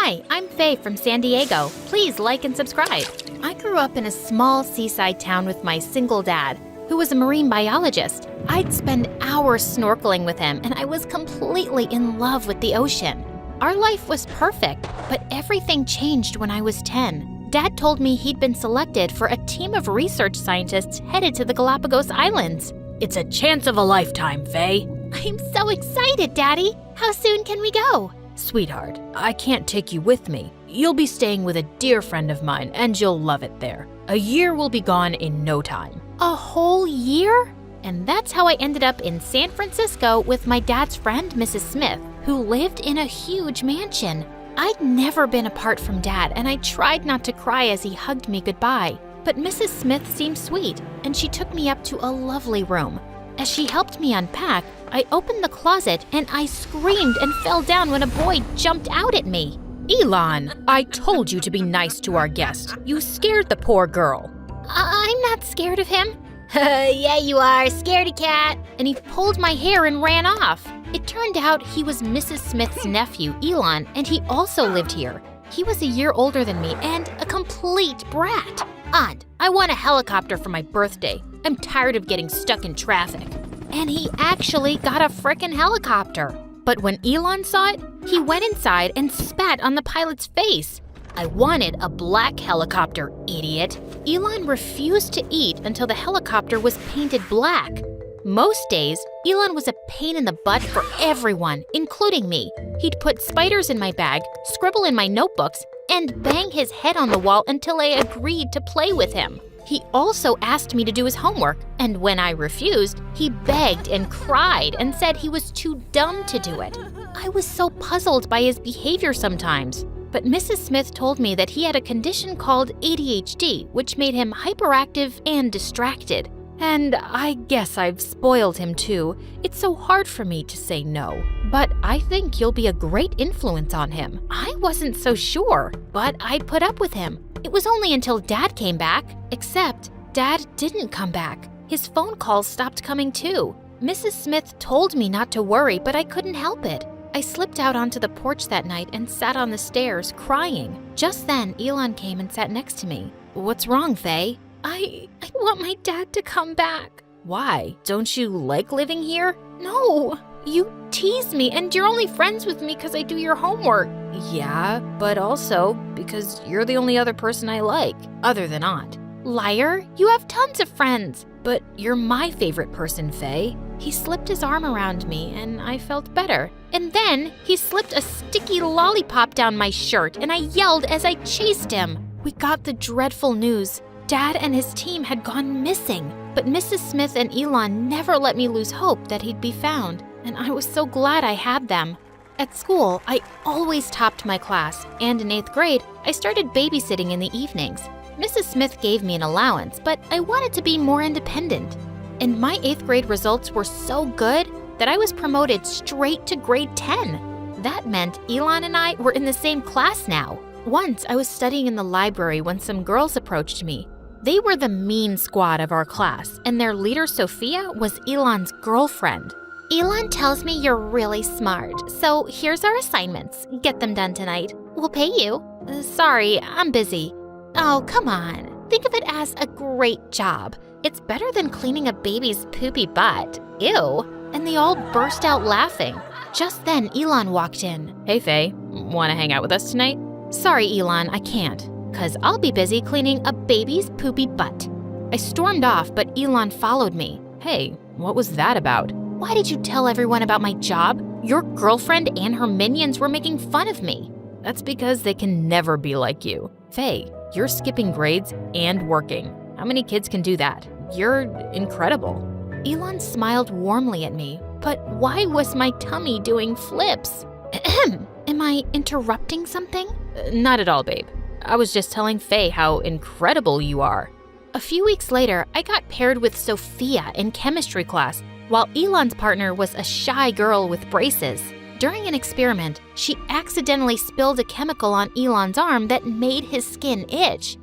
Hi, I'm Faye from San Diego. Please like and subscribe. I grew up in a small seaside town with my single dad, who was a marine biologist. I'd spend hours snorkeling with him, and I was completely in love with the ocean. Our life was perfect, but everything changed when I was 10. Dad told me he'd been selected for a team of research scientists headed to the Galapagos Islands. It's a chance of a lifetime, Faye. I'm so excited, Daddy! How soon can we go? Sweetheart, I can't take you with me. You'll be staying with a dear friend of mine, and you'll love it there. A year will be gone in no time. A whole year? And that's how I ended up in San Francisco with my dad's friend, Mrs. Smith, who lived in a huge mansion. I'd never been apart from Dad, and I tried not to cry as he hugged me goodbye. But Mrs. Smith seemed sweet, and she took me up to a lovely room. As she helped me unpack, I opened the closet and I screamed and fell down when a boy jumped out at me. Elon, I told you to be nice to our guest. You scared the poor girl. I'm not scared of him. Yeah, you are, scaredy cat. And he pulled my hair and ran off. It turned out he was Mrs. Smith's nephew, Elon, and he also lived here. He was a year older than me and a complete brat. Aunt, I want a helicopter for my birthday. I'm tired of getting stuck in traffic. And he actually got a frickin' helicopter. But when Elon saw it, he went inside and spat on the pilot's face. I wanted a black helicopter, idiot. Elon refused to eat until the helicopter was painted black. Most days, Elon was a pain in the butt for everyone, including me. He'd put spiders in my bag, scribble in my notebooks, and bang his head on the wall until I agreed to play with him. He also asked me to do his homework, and when I refused, he begged and cried and said he was too dumb to do it. I was so puzzled by his behavior sometimes. But Mrs. Smith told me that he had a condition called ADHD, which made him hyperactive and distracted. And I guess I've spoiled him too. It's so hard for me to say no. But I think you'll be a great influence on him. I wasn't so sure, but I'd put up with him. It was only until Dad came back, except Dad didn't come back. His phone calls stopped coming too. Mrs. Smith told me not to worry, but I couldn't help it. I slipped out onto the porch that night and sat on the stairs, crying. Just then, Elon came and sat next to me. What's wrong, Faye? I want my dad to come back. Why? Don't you like living here? No. You tease me, and you're only friends with me because I do your homework. Yeah, but also because you're the only other person I like, other than Aunt. Liar, you have tons of friends. But you're my favorite person, Faye. He slipped his arm around me, and I felt better. And then he slipped a sticky lollipop down my shirt, and I yelled as I chased him. We got the dreadful news. Dad and his team had gone missing, but Mrs. Smith and Elon never let me lose hope that he'd be found, and I was so glad I had them. At school, I always topped my class, and in 8th grade, I started babysitting in the evenings. Mrs. Smith gave me an allowance, but I wanted to be more independent. And my 8th grade results were so good that I was promoted straight to grade 10. That meant Elon and I were in the same class now. Once I was studying in the library when some girls approached me. They were the mean squad of our class, and their leader, Sophia, was Elon's girlfriend. Elon tells me you're really smart, so here's our assignments. Get them done tonight. We'll pay you. Sorry, I'm busy. Oh, come on. Think of it as a great job. It's better than cleaning a baby's poopy butt. Ew. And they all burst out laughing. Just then, Elon walked in. Hey, Faye. Want to hang out with us tonight? Sorry, Elon, I can't. 'Cause I'll be busy cleaning a baby's poopy butt. I stormed off, but Elon followed me. Hey, what was that about? Why did you tell everyone about my job? Your girlfriend and her minions were making fun of me. That's because they can never be like you. Faye, you're skipping grades and working. How many kids can do that? You're incredible. Elon smiled warmly at me, but why was my tummy doing flips? Ahem. Am I interrupting something? Not at all, babe. I was just telling Faye how incredible you are. A few weeks later, I got paired with Sophia in chemistry class, while Elon's partner was a shy girl with braces. During an experiment, she accidentally spilled a chemical on Elon's arm that made his skin itch.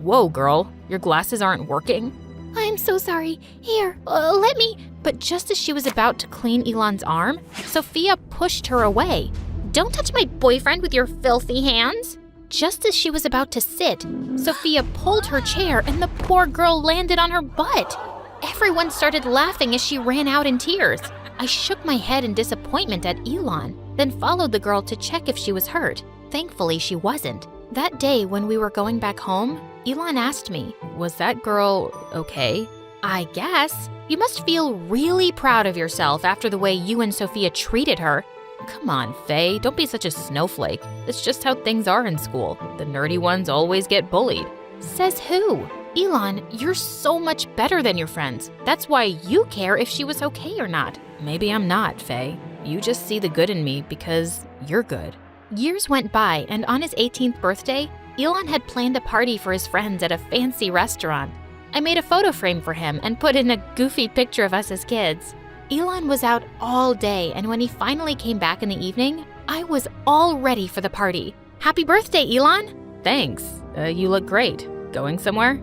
Whoa, girl, your glasses aren't working? I'm so sorry. Here, let me. But just as she was about to clean Elon's arm, Sophia pushed her away. Don't touch my boyfriend with your filthy hands. Just as she was about to sit, Sophia pulled her chair and the poor girl landed on her butt. Everyone started laughing as she ran out in tears. I shook my head in disappointment at Elon, then followed the girl to check if she was hurt. Thankfully, she wasn't. That day, when we were going back home, Elon asked me, "Was that girl okay?" "I guess. You must feel really proud of yourself after the way you and Sophia treated her." Come on, Faye, don't be such a snowflake. It's just how things are in school. The nerdy ones always get bullied. Says who? Elon, you're so much better than your friends. That's why you care if she was okay or not. Maybe I'm not, Faye. You just see the good in me because you're good. Years went by, and on his 18th birthday, Elon had planned a party for his friends at a fancy restaurant. I made a photo frame for him and put in a goofy picture of us as kids. Elon was out all day, and when he finally came back in the evening, I was all ready for the party. Happy birthday, Elon! Thanks. You look great. Going somewhere?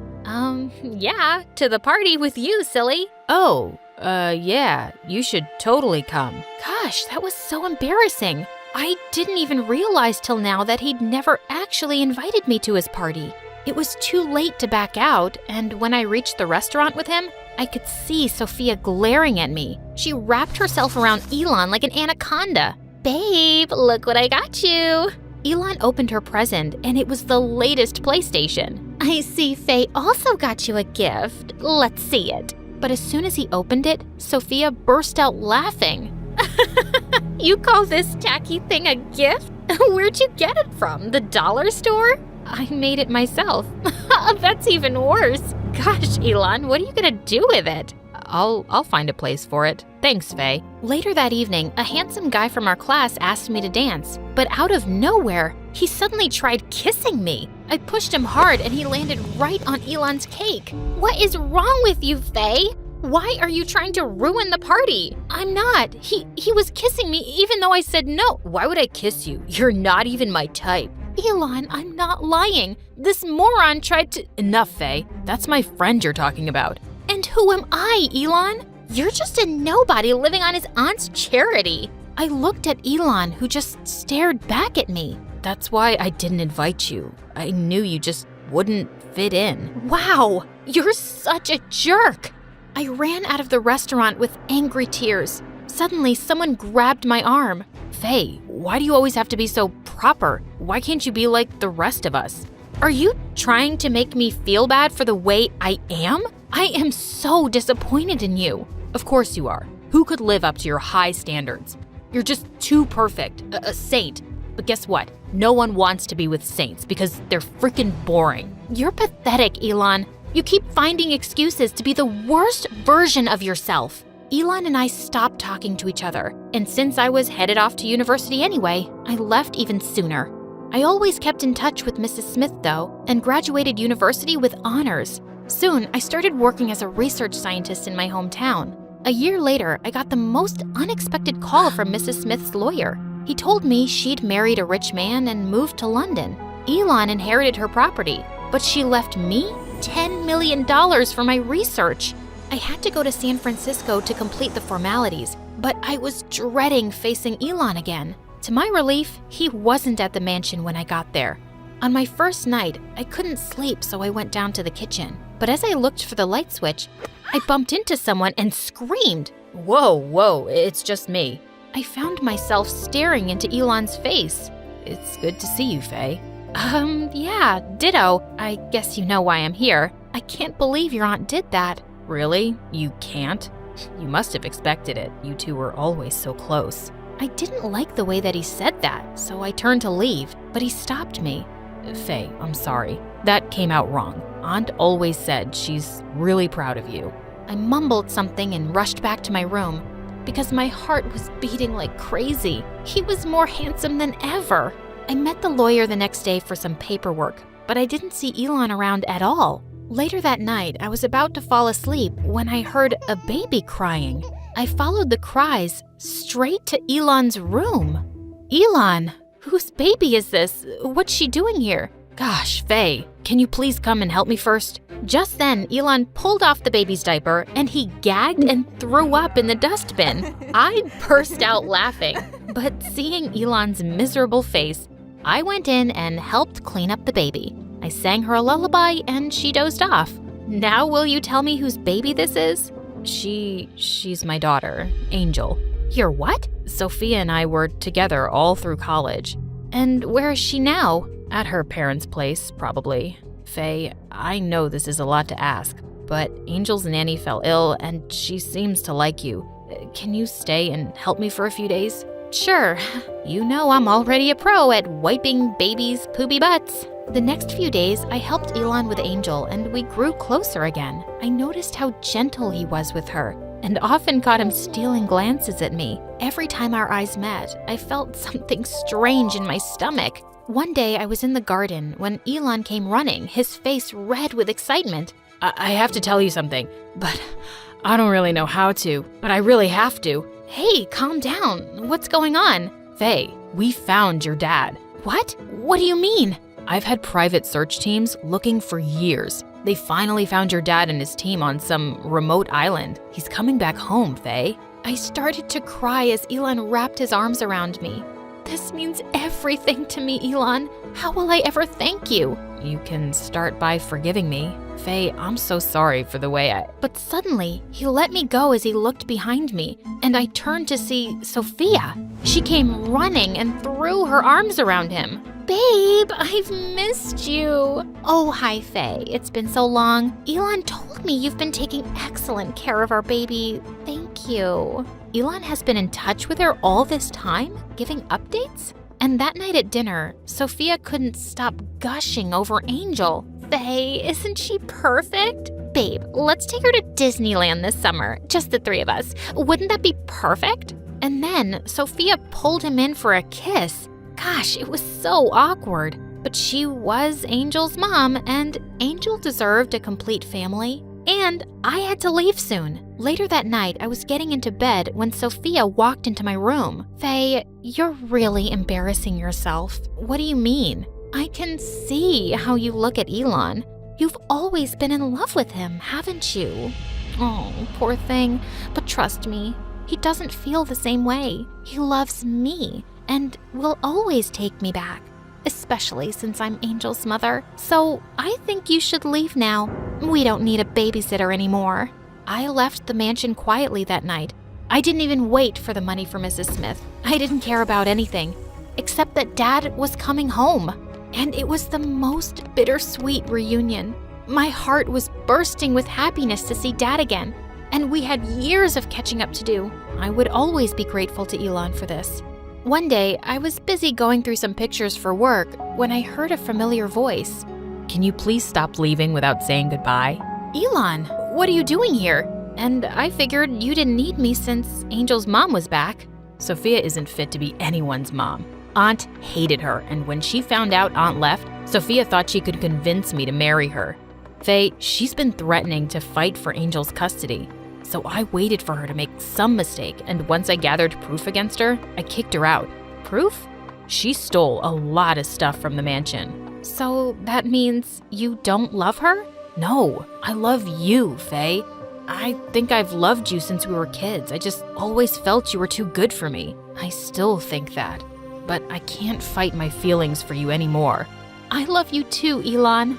Yeah, to the party with you, silly. Oh, yeah, you should totally come. Gosh, that was so embarrassing. I didn't even realize till now that he'd never actually invited me to his party. It was too late to back out, and when I reached the restaurant with him, I could see Sophia glaring at me. She wrapped herself around Elon like an anaconda. "Babe, look what I got you." Elon opened her present, and it was the latest PlayStation. "I see Faye also got you a gift. Let's see it." But as soon as he opened it, Sophia burst out laughing. "You call this tacky thing a gift? Where'd you get it from? The dollar store?" "I made it myself." "That's even worse. Gosh, Elon, what are you gonna do with it?" I'll find a place for it. Thanks, Faye. Later that evening, a handsome guy from our class asked me to dance, but out of nowhere, he suddenly tried kissing me. I pushed him hard and he landed right on Elon's cake. "What is wrong with you, Faye? Why are you trying to ruin the party?" "I'm not. He was kissing me even though I said no." Why would I kiss you? You're not even my type. "Elon, I'm not lying. This moron tried to—" Enough, Faye. That's my friend you're talking about. "And who am I, Elon? You're just a nobody living on his aunt's charity." I looked at Elon, who just stared back at me. That's why I didn't invite you. I knew you just wouldn't fit in. Wow, you're such a jerk. I ran out of the restaurant with angry tears. Suddenly, someone grabbed my arm. Faye, why do you always have to be so proper? Why can't you be like the rest of us? Are you trying to make me feel bad for the way I am? I am so disappointed in you. Of course you are. Who could live up to your high standards? You're just too perfect, a saint. But guess what? No one wants to be with saints because they're freaking boring. You're pathetic, Elon. You keep finding excuses to be the worst version of yourself. Elon and I stopped talking to each other, and since I was headed off to university anyway, I left even sooner. I always kept in touch with Mrs. Smith, though, and graduated university with honors. Soon, I started working as a research scientist in my hometown. A year later, I got the most unexpected call from Mrs. Smith's lawyer. He told me she'd married a rich man and moved to London. Elon inherited her property, but she left me $10 million for my research. I had to go to San Francisco to complete the formalities, but I was dreading facing Elon again. To my relief, he wasn't at the mansion when I got there. On my first night, I couldn't sleep, so I went down to the kitchen. But as I looked for the light switch, I bumped into someone and screamed. Whoa, it's just me. I found myself staring into Elon's face. It's good to see you, Faye. Yeah, ditto. I guess you know why I'm here. I can't believe your aunt did that. Really? You can't? You must have expected it. You two were always so close. I didn't like the way that he said that, so I turned to leave, but he stopped me. Faye, I'm sorry. That came out wrong. Aunt always said she's really proud of you. I mumbled something and rushed back to my room because my heart was beating like crazy. He was more handsome than ever. I met the lawyer the next day for some paperwork, but I didn't see Elon around at all. Later that night, I was about to fall asleep when I heard a baby crying. I followed the cries straight to Elon's room. Elon, whose baby is this? What's she doing here? Gosh, Faye, can you please come and help me first? Just then, Elon pulled off the baby's diaper and he gagged and threw up in the dustbin. I burst out laughing. But seeing Elon's miserable face, I went in and helped clean up the baby. I sang her a lullaby and she dozed off. Now will you tell me whose baby this is? She's my daughter, Angel. Your what? Sophia and I were together all through college. And where is she now? At her parents' place, probably. Faye, I know this is a lot to ask, but Angel's nanny fell ill and she seems to like you. Can you stay and help me for a few days? Sure. You know I'm already a pro at wiping babies' poopy butts. The next few days, I helped Elon with Angel and we grew closer again. I noticed how gentle he was with her and often caught him stealing glances at me. Every time our eyes met, I felt something strange in my stomach. One day, I was in the garden when Elon came running, his face red with excitement. I have to tell you something, but I don't really know how to, but I really have to. Hey, calm down. What's going on? Faye, we found your dad. What? What do you mean? I've had private search teams looking for years. They finally found your dad and his team on some remote island. He's coming back home, Faye. I started to cry as Elon wrapped his arms around me. This means everything to me, Elon. How will I ever thank you? You can start by forgiving me. Faye, I'm so sorry for the way But suddenly, he let me go as he looked behind me, and I turned to see Sophia. She came running and threw her arms around him. Babe, I've missed you. Oh, hi, Faye. It's been so long. Elon told me you've been taking excellent care of our baby. Thank you. Elon has been in touch with her all this time, giving updates? And that night at dinner, Sophia couldn't stop gushing over Angel. Faye, isn't she perfect? Babe, let's take her to Disneyland this summer, just the three of us. Wouldn't that be perfect? And then Sophia pulled him in for a kiss. Gosh, it was so awkward. But she was Angel's mom, and Angel deserved a complete family. And I had to leave soon. Later that night, I was getting into bed when Sophia walked into my room. Faye, you're really embarrassing yourself. What do you mean? I can see how you look at Elon. You've always been in love with him, haven't you? Oh, poor thing. But trust me, he doesn't feel the same way. He loves me and will always take me back, especially since I'm Angel's mother. So I think you should leave now. We don't need a babysitter anymore. I left the mansion quietly that night. I didn't even wait for the money for Mrs. Smith. I didn't care about anything, except that Dad was coming home. And it was the most bittersweet reunion. My heart was bursting with happiness to see Dad again, and we had years of catching up to do. I would always be grateful to Elon for this. One day, I was busy going through some pictures for work when I heard a familiar voice. Can you please stop leaving without saying goodbye? Elon, what are you doing here? And I figured you didn't need me since Angel's mom was back. Sophia isn't fit to be anyone's mom. Aunt hated her, and when she found out Aunt left, Sophia thought she could convince me to marry her. Faye, she's been threatening to fight for Angel's custody. So I waited for her to make some mistake, and once I gathered proof against her, I kicked her out. Proof? She stole a lot of stuff from the mansion. So that means you don't love her? No, I love you, Faye. I think I've loved you since we were kids. I just always felt you were too good for me. I still think that. But I can't fight my feelings for you anymore. I love you too, Elon.